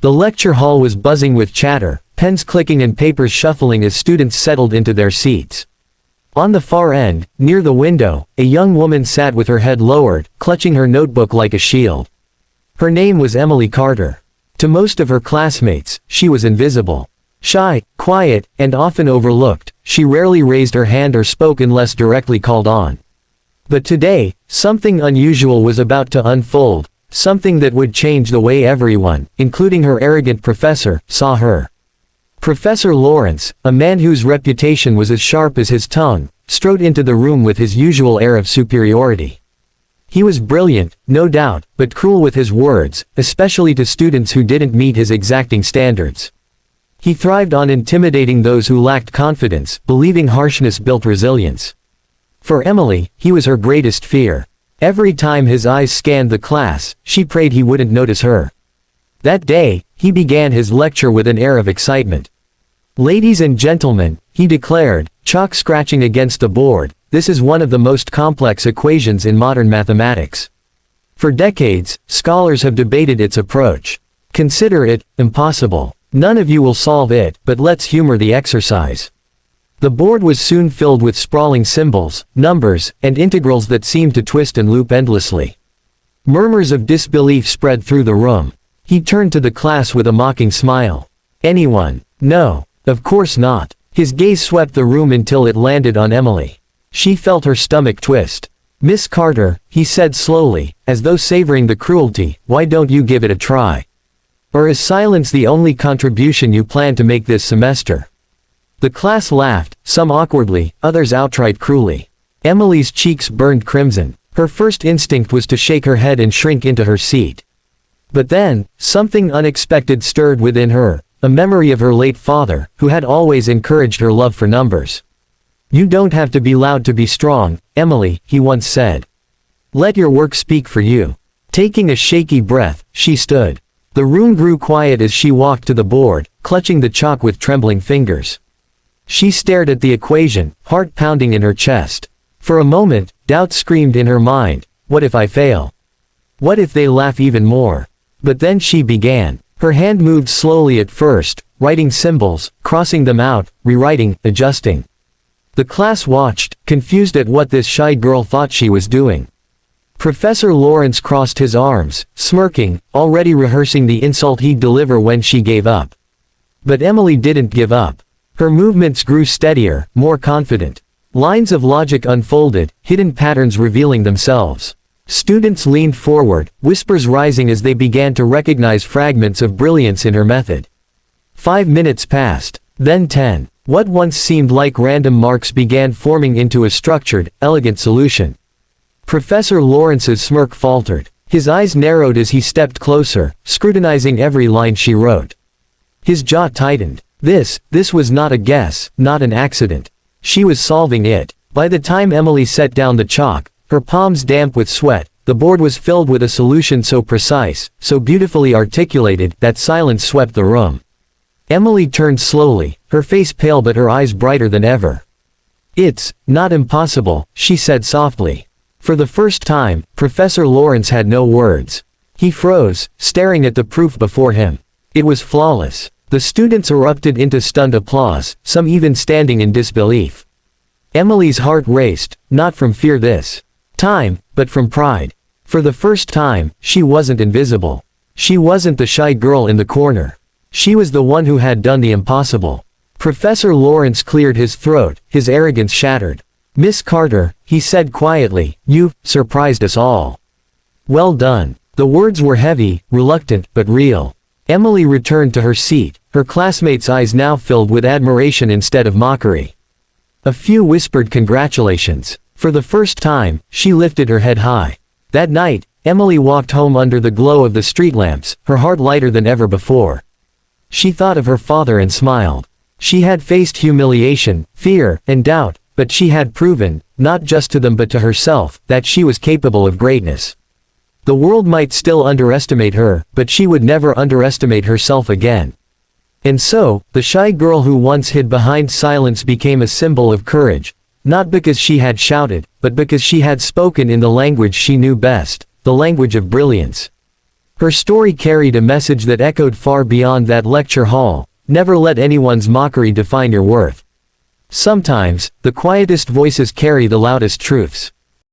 The lecture hall was buzzing with chatter, pens clicking and papers shuffling as students settled into their seats. On the far end, near the window, a young woman sat with her head lowered, clutching her notebook like a shield. Her name was Emily Carter. To most of her classmates, she was invisible. Shy, quiet, and often overlooked, she rarely raised her hand or spoke unless directly called on. But today, something unusual was about to unfold, something that would change the way everyone, including her arrogant professor, saw her. Professor Lawrence, a man whose reputation was as sharp as his tongue, strode into the room with his usual air of superiority. He was brilliant, no doubt, but cruel with his words, especially to students who didn't meet his exacting standards. He thrived on intimidating those who lacked confidence, believing harshness built resilience. For Emily, he was her greatest fear. Every time his eyes scanned the class, she prayed he wouldn't notice her. That day, he began his lecture with an air of excitement. "Ladies and gentlemen," he declared, chalk scratching against the board, "this is one of the most complex equations in modern mathematics. For decades, scholars have debated its approach. Consider it impossible. None of you will solve it, but let's humor the exercise." The board was soon filled with sprawling symbols, numbers, and integrals that seemed to twist and loop endlessly. Murmurs of disbelief spread through the room. He turned to the class with a mocking smile. "Anyone? No. Of course not." His gaze swept the room until it landed on Emily. She felt her stomach twist. "Miss Carter," he said slowly, as though savoring the cruelty, "why don't you give it a try? Or is silence the only contribution you plan to make this semester?" The class laughed, some awkwardly, others outright cruelly. Emily's cheeks burned crimson. Her first instinct was to shake her head and shrink into her seat. But then, something unexpected stirred within her, a memory of her late father, who had always encouraged her love for numbers. "You don't have to be loud to be strong, Emily," he once said. "Let your work speak for you." Taking a shaky breath, she stood. The room grew quiet as she walked to the board, clutching the chalk with trembling fingers. She stared at the equation, heart pounding in her chest. For a moment, doubt screamed in her mind, "What if I fail? What if they laugh even more?" But then she began. Her hand moved slowly at first, writing symbols, crossing them out, rewriting, adjusting. The class watched, confused at what this shy girl thought she was doing. Professor Lawrence crossed his arms, smirking, already rehearsing the insult he'd deliver when she gave up. But Emily didn't give up. Her movements grew steadier, more confident. Lines of logic unfolded, hidden patterns revealing themselves. Students leaned forward, whispers rising as they began to recognize fragments of brilliance in her method. 5 minutes passed, then 10. What once seemed like random marks began forming into a structured, elegant solution. Professor Lawrence's smirk faltered. His eyes narrowed as he stepped closer, scrutinizing every line she wrote. His jaw tightened. This was not a guess, not an accident. She was solving it. By the time Emily set down the chalk, her palms damp with sweat, the board was filled with a solution so precise, so beautifully articulated, that silence swept the room. Emily turned slowly, her face pale but her eyes brighter than ever. "It's not impossible," she said softly. For the first time, Professor Lawrence had no words. He froze, staring at the proof before him. It was flawless. The students erupted into stunned applause, some even standing in disbelief. Emily's heart raced, not from fear this time, but from pride. For the first time, she wasn't invisible. She wasn't the shy girl in the corner. She was the one who had done the impossible. Professor Lawrence cleared his throat, his arrogance shattered. "Miss Carter," he said quietly, "you've surprised us all. Well done." The words were heavy, reluctant, but real. Emily returned to her seat, her classmates' eyes now filled with admiration instead of mockery. A few whispered congratulations. For the first time, she lifted her head high. That night, Emily walked home under the glow of the street lamps, her heart lighter than ever before. She thought of her father and smiled. She had faced humiliation, fear, and doubt, but she had proven, not just to them but to herself, that she was capable of greatness. The world might still underestimate her, but she would never underestimate herself again. And so, the shy girl who once hid behind silence became a symbol of courage, not because she had shouted, but because she had spoken in the language she knew best, the language of brilliance. Her story carried a message that echoed far beyond that lecture hall: never let anyone's mockery define your worth. Sometimes, the quietest voices carry the loudest truths.